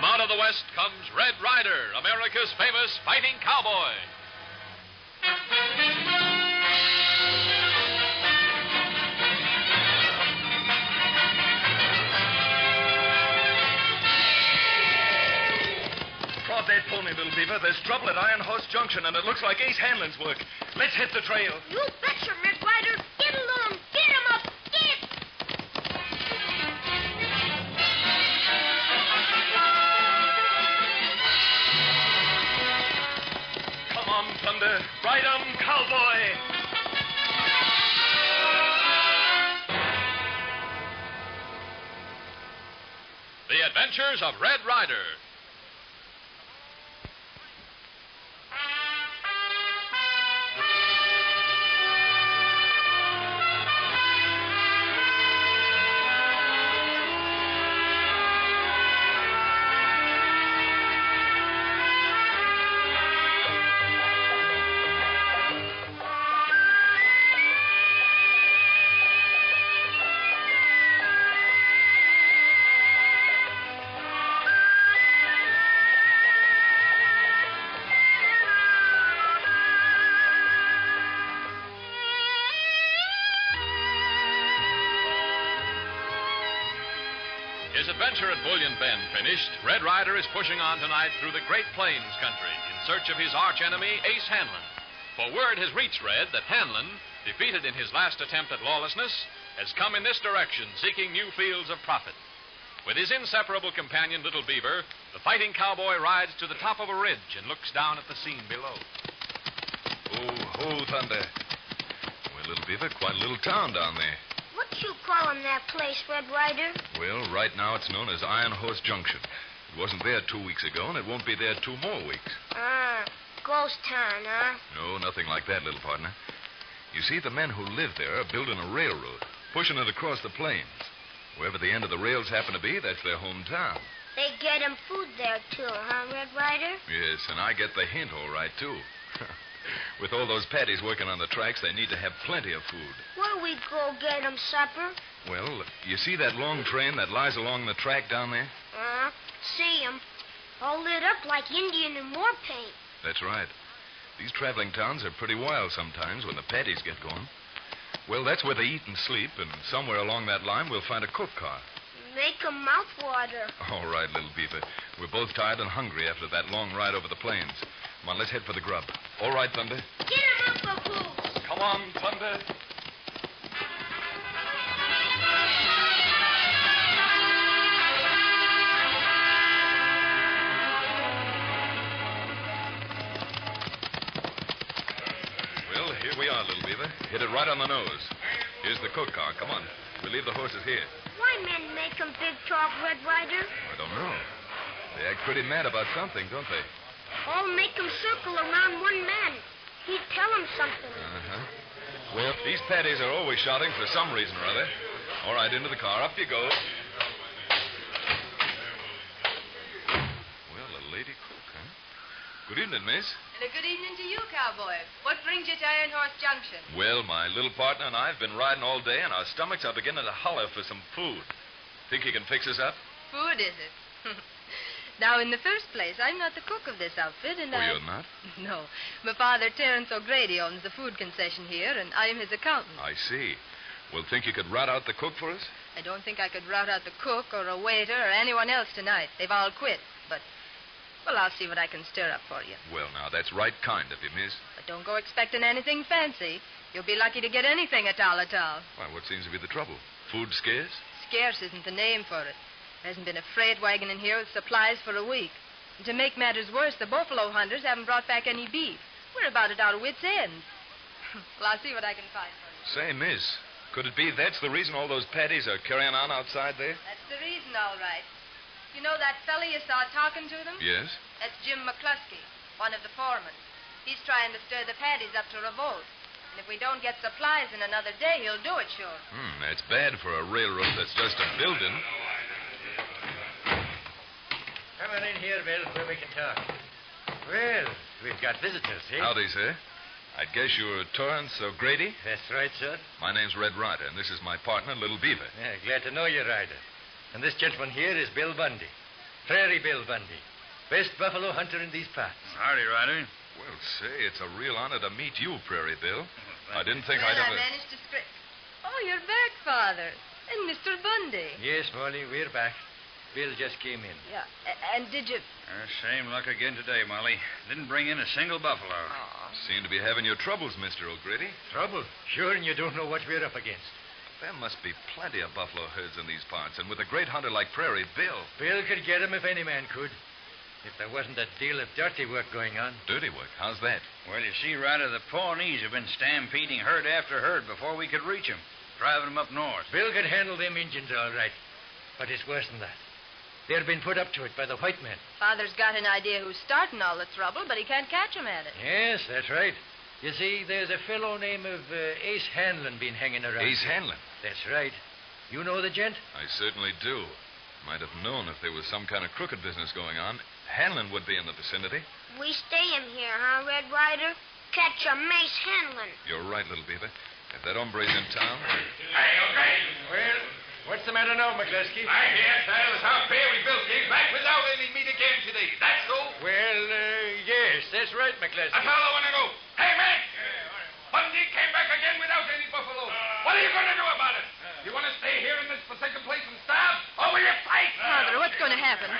From out of the West comes Red Ryder, America's famous fighting cowboy. Drop that pony, little beaver. There's trouble at Iron Horse Junction, and it looks like Ace Hanlon's work. Let's hit the trail. You betcha, Red Ryder. Get along. Get him up. Get! Come on, Thunder. Ride 'em, cowboy. The Adventures of Red Ryder. His adventure at Bullion Bend finished, Red Ryder is pushing on tonight through the Great Plains country in search of his archenemy, Ace Hanlon. For word has reached Red that Hanlon, defeated in his last attempt at lawlessness, has come in this direction seeking new fields of profit. With his inseparable companion, Little Beaver, the fighting cowboy rides to the top of a ridge and looks down at the scene below. Oh, Thunder. Well, Little Beaver, quite a little town down there. What you calling that place, Red Ryder? Well, right now it's known as Iron Horse Junction. It wasn't there 2 weeks ago, and it won't be there 2 more weeks. Ghost town, huh? No, nothing like that, little partner. You see, the men who live there are building a railroad, pushing it across the plains. Wherever the end of the rails happen to be, that's their hometown. They get him food there, too, huh, Red Ryder? Yes, and I get the hint all right, too. With all those paddies working on the tracks, they need to have plenty of food. Where we go get him supper? Well, you see that long train that lies along the track down there? See him. All lit up like Indian in war paint. That's right. These traveling towns are pretty wild sometimes when the paddies get going. Well, that's where they eat and sleep, and somewhere along that line we'll find a cook car. Make 'em mouthwater. All right, little beaver. We're both tired and hungry after that long ride over the plains. Come on, let's head for the grub. All right, Thunder. Get him up, Baboos. Come on, Thunder. Well, here we are, little beaver. Hit it right on the nose. Here's the cook car. Come on. We'll leave the horses here. Why men make 'em big talk, Red Ryder? I don't know. They act pretty mad about something, don't they? All make 'em circle around one man. He'd tell 'em something. Uh-huh. Well, these paddies are always shouting for some reason or other. All right, into the car. Up you go. Well, a lady cook, huh? Good evening, miss. And a good evening to you, cowboy. What brings you to Iron Horse Junction? Well, my little partner and I have been riding all day, and our stomachs are beginning to holler for some food. Think you can fix us up? Food, is it? Now, in the first place, I'm not the cook of this outfit, and You're not? No. My father, Terence O'Grady, owns the food concession here, and I'm his accountant. I see. Well, think you could rout out the cook for us? I don't think I could rout out the cook or a waiter or anyone else tonight. They've all quit. But, well, I'll see what I can stir up for you. Well, now, that's right kind of you, miss. But don't go expecting anything fancy. You'll be lucky to get anything at Tal. Why, what seems to be the trouble? Food scarce? Scarce isn't the name for it. There hasn't been a freight wagon in here with supplies for a week. And to make matters worse, the buffalo hunters haven't brought back any beef. We're about at our wits' end. Well, I'll see what I can find for you. Say, miss, could it be that's the reason all those paddies are carrying on outside there? That's the reason, all right. You know that fella you saw talking to them? Yes? That's Jim McCluskey, one of the foremen. He's trying to stir the paddies up to revolt. And if we don't get supplies in another day, he'll do it, sure. That's bad for a railroad that's just a building. Come on in here, Bill, where we can talk. Well, we've got visitors, eh? Howdy, sir. I guess you're Terence O'Grady? That's right, sir. My name's Red Ryder, and this is my partner, Little Beaver. Yeah, glad to know you, Ryder. And this gentleman here is Bill Bundy. Prairie Bill Bundy. Best buffalo hunter in these parts. Howdy, Ryder. Well, say, it's a real honor to meet you, Prairie Bill. I didn't think Well, I'd I ever... managed to scrape. Oh, you're back, Father. And Mr. Bundy. Yes, Molly, we're back. Bill just came in. Yeah. And did you... Same luck again today, Molly. Didn't bring in a single buffalo. Oh. Seem to be having your troubles, Mr. O'Grady. Trouble? Sure, and you don't know what we're up against. There must be plenty of buffalo herds in these parts, and with a great hunter like Prairie Bill... Bill could get 'em if any man could. If there wasn't a deal of dirty work going on. Dirty work? How's that? Well, you see, Ryder, the Pawnees have been stampeding herd after herd before we could reach 'em, driving 'em up north. Bill could handle them Injuns all right. But it's worse than that. They're been put up to it by the white men. Father's got an idea who's starting all the trouble, but he can't catch 'em at it. Yes, that's right. You see, there's a fellow named Ace Hanlon been hanging around. Ace here. Hanlon? That's right. You know the gent? I certainly do. Might have known if there was some kind of crooked business going on. Hanlon would be in the vicinity. We stay him here, huh, Red Ryder? Catch a Mace Hanlon. You're right, little beaver. If that hombre's in town... Hey, okay. Well, what's the matter now, McCluskey? I hear tell us how Prairie Bill came back without any meat again today. That's so? Well, yes, that's right, McCluskey. A fellow want to know. Hey, man! Bundy came back again without any buffalo. What are you going to do about it? You want to stay here in this forsaken place and starve? Or will you fight? Father, what's going to happen?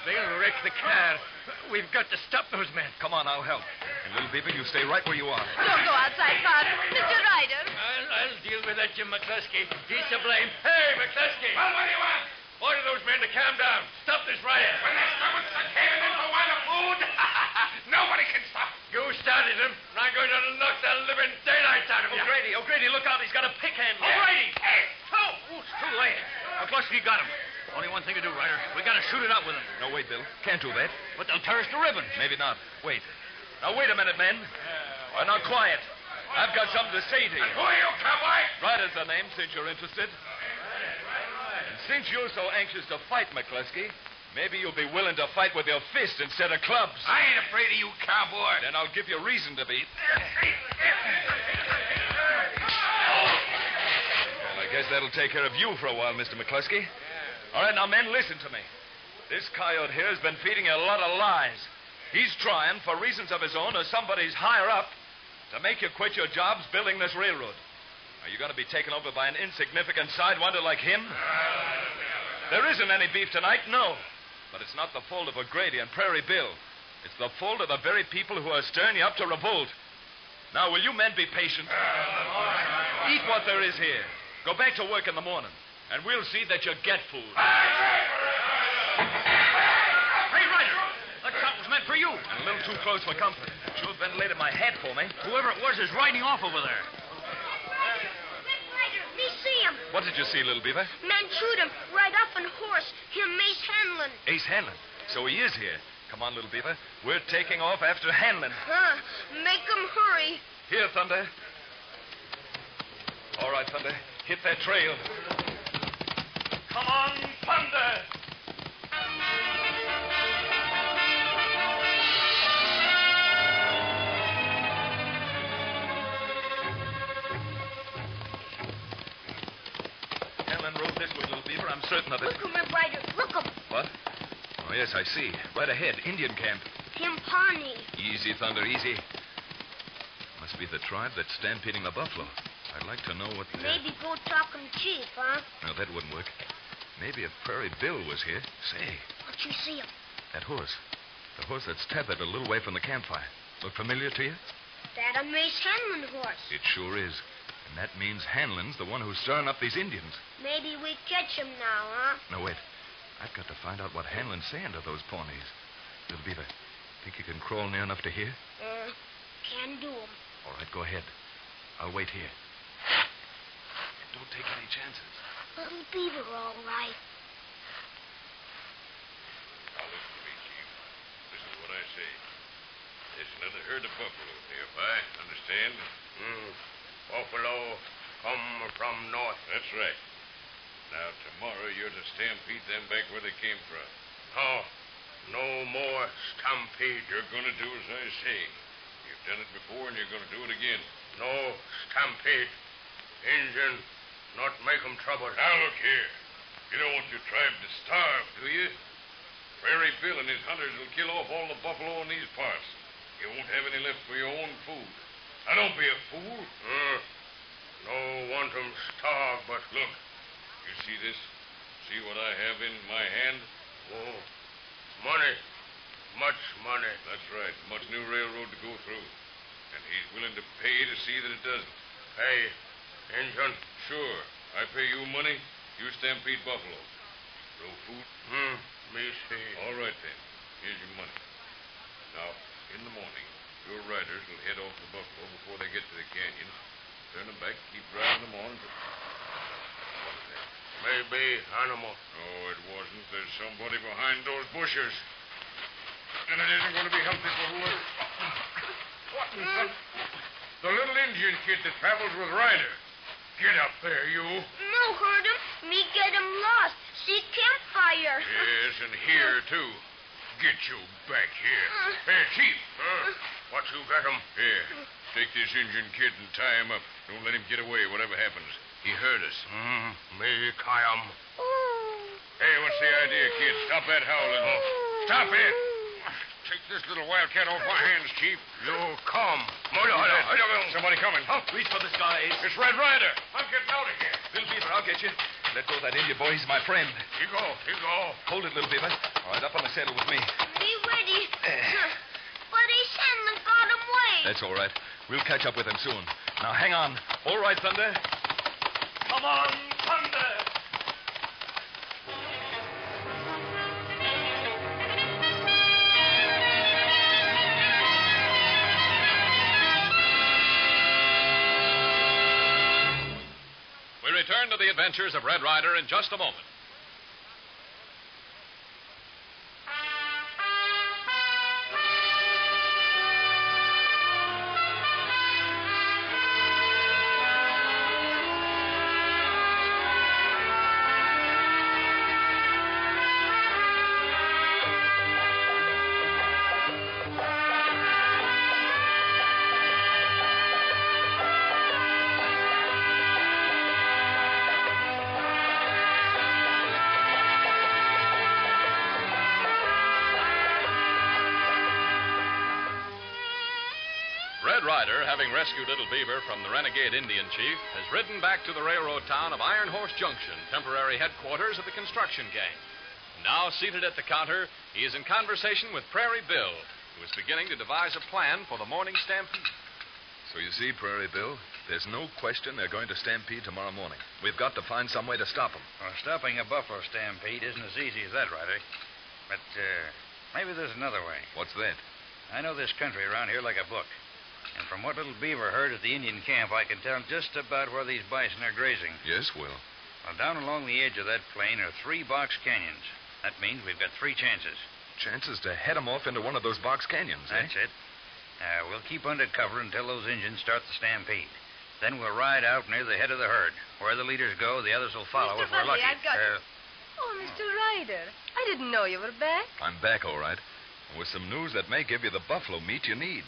They'll wreck the car. We've got to stop those men. Come on, I'll help. And little beaver, you stay right where you are. Don't go outside, Father. Mr. Ryder. I'll deal with that, Jim McCluskey. He's to blame. Hey, McCluskey! Well, what do you want? Order those men to calm down. Stop this riot. When the servants are caving in for want of food, nobody can stop. You started him, and I'm going to knock the living daylights out of you. O'Grady, look out. He's got a pick handle. O'Grady! Hey! Oh, it's too late. McCluskey got him. Only one thing to do, Ryder. We got to shoot it out with him. No, wait, Bill. Can't do that. But they'll tear us to ribbons. Maybe not. Wait. Now, wait a minute, men. Now, quiet. I've got something to say to you. Who are you, cowboy? Ryder's the name, since you're interested. And since you're so anxious to fight, McCluskey, maybe you'll be willing to fight with your fists instead of clubs. I ain't afraid of you, cowboy. Then I'll give you reason to be. Well, I guess that'll take care of you for a while, Mr. McCluskey. All right, now, men, listen to me. This coyote here has been feeding you a lot of lies. He's trying, for reasons of his own or somebody's higher up, to make you quit your jobs building this railroad. Are you going to be taken over by an insignificant sidewinder like him? There isn't any beef tonight, no. But it's not the fault of O'Grady and Prairie Bill. It's the fault of the very people who are stirring you up to revolt. Now, will you men be patient? Eat what there is here. Go back to work in the morning, and we'll see that you get food. Hey, Ryder. That shot was meant for you. And a little too close for comfort. Sure ventilated my head for me. Whoever it was is riding off over there. Red Ryder, me see him. What did you see, little beaver? Man shoot him right off on horse. Him Mace Hanlon. Ace Hanlon. So he is here. Come on, little beaver. We're taking off after Hanlon. Huh. Make him hurry. Here, Thunder. All right, Thunder. Hit that trail. Come on, Thunder! Hanlon rode this way, little beaver. I'm certain of it. Look him, Red Ryder. Look him. What? Oh, yes, I see. Right ahead, Indian camp. Him Pawnee. Easy, Thunder, easy. Must be the tribe that's stampeding the buffalo. I'd like to know what... Maybe go talk him chief, huh? No, that wouldn't work. Maybe if Prairie Bill was here. Say, What you see him? that horse. The horse that's tethered a little way from the campfire. Look familiar to you? That a Mace Hanlon horse. It sure is. And that means Hanlon's the one who's stirring up these Indians. Maybe we catch him now, huh? No, wait. I've got to find out what Hanlon's saying to those Pawnees. Little Beaver, think you can crawl near enough to hear? Can do him. All right, go ahead. I'll wait here. Don't take any chances. Little Beaver, all right. Now listen to me, Chief. This is what I say. There's another herd of buffalo nearby, understand? Buffalo come from north. That's right. Now, tomorrow you're to stampede them back where they came from. No more stampede. You're going to do as I say. You've done it before, and you're going to do it again. No stampede. Injun, not make 'em trouble. Now, look here. You don't want your tribe to starve, do you? Prairie Bill and his hunters will kill off all the buffalo in these parts. You won't have any left for your own food. Now, don't be a fool. No want 'em starve, but... Look, you see this? See what I have in my hand? Oh, money. Much money. That's right. Much new railroad to go through. And he's willing to pay to see that it doesn't. Hey, Injun. Sure. I pay you money, you stampede buffalo. No food? Me see. All right, then. Here's your money. Now, in the morning, your riders will head off the buffalo before they get to the canyons. Turn them back, keep driving them on. What is that? Maybe animal. No, it wasn't. There's somebody behind those bushes. And it isn't going to be healthy for whoever. What in the little Indian kid that travels with Ryder. Get up there, you. No hurt him. Me get him lost. See campfire. Yes, and here, too. Get you back here. Hey, Chief. What you got 'em? Here, take this Indian kid and tie him up. Don't let him get away, whatever happens. He hurt us. Me tie 'em. Hey, what's the idea, kid? Stop that howling. Stop it. Take this little wildcat off my hands, Chief. You come. Somebody coming. Reach for the skies. It's Red Ryder. I'm getting out of here. Little Beaver, I'll get you. Let go of that Indian boy. He's my friend. You go. Hold it, Little Beaver. All right, up on the saddle with me. Be ready. But Ace Handlin got him away. That's all right. We'll catch up with him soon. Now, hang on. All right, Thunder. Come on, Thunder. We return to the adventures of Red Ryder in just a moment. Red Ryder, having rescued Little Beaver from the renegade Indian chief, has ridden back to the railroad town of Iron Horse Junction, temporary headquarters of the construction gang. Now, seated at the counter, he is in conversation with Prairie Bill, who is beginning to devise a plan for the morning stampede. So you see, Prairie Bill, there's no question they're going to stampede tomorrow morning. We've got to find some way to stop them. Well, stopping a buffalo stampede isn't as easy as that, Ryder. But maybe there's another way. What's that? I know this country around here like a book. And from what Little Beaver heard at the Indian camp, I can tell just about where these bison are grazing. Yes, Will. Well, down along the edge of that plain are 3 box canyons. That means we've got 3 chances. Chances to head them off into one of those box canyons, That's it. We'll keep under cover until those Indians start the stampede. Then we'll ride out near the head of the herd. Where the leaders go, the others will follow Mr. if we're lucky. I've got... Oh, Mr. Ryder, I didn't know you were back. I'm back, all right. With some news that may give you the buffalo meat you need.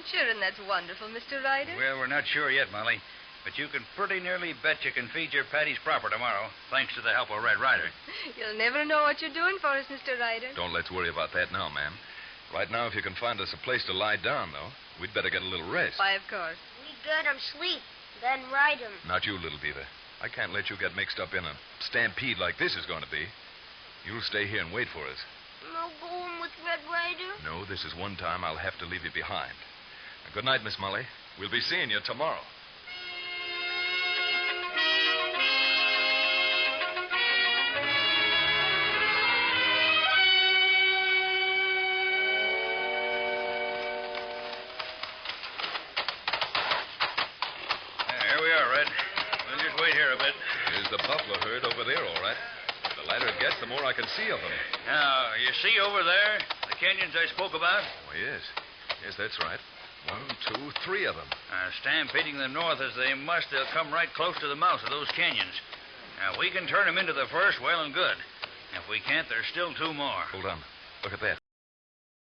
Sure, and that's wonderful, Mr. Ryder. Well, we're not sure yet, Molly. But you can pretty nearly bet you can feed your patties proper tomorrow, thanks to the help of Red Ryder. You'll never know what you're doing for us, Mr. Ryder. Don't let's worry about that now, ma'am. Right now, if you can find us a place to lie down, though, we'd better get a little rest. Why, of course. We get him sleep, then ride him. Not you, Little Beaver. I can't let you get mixed up in a stampede like this is going to be. You'll stay here and wait for us. No going with Red Ryder? No, this is one time I'll have to leave you behind. Now, good night, Miss Molly. We'll be seeing you tomorrow. Here we are, Red. We'll just wait here a bit. There's the buffalo herd over there, all right. The lighter it gets, the more I can see of them. Now, you see over there the canyons I spoke about? Oh, yes. Yes, that's right. 1, 2, 3 of them. Stampeding them north as they must, they'll come right close to the mouth of those canyons. Now, we can turn them into the first, well and good. If we can't, there's still 2 more. Hold on. Look at that.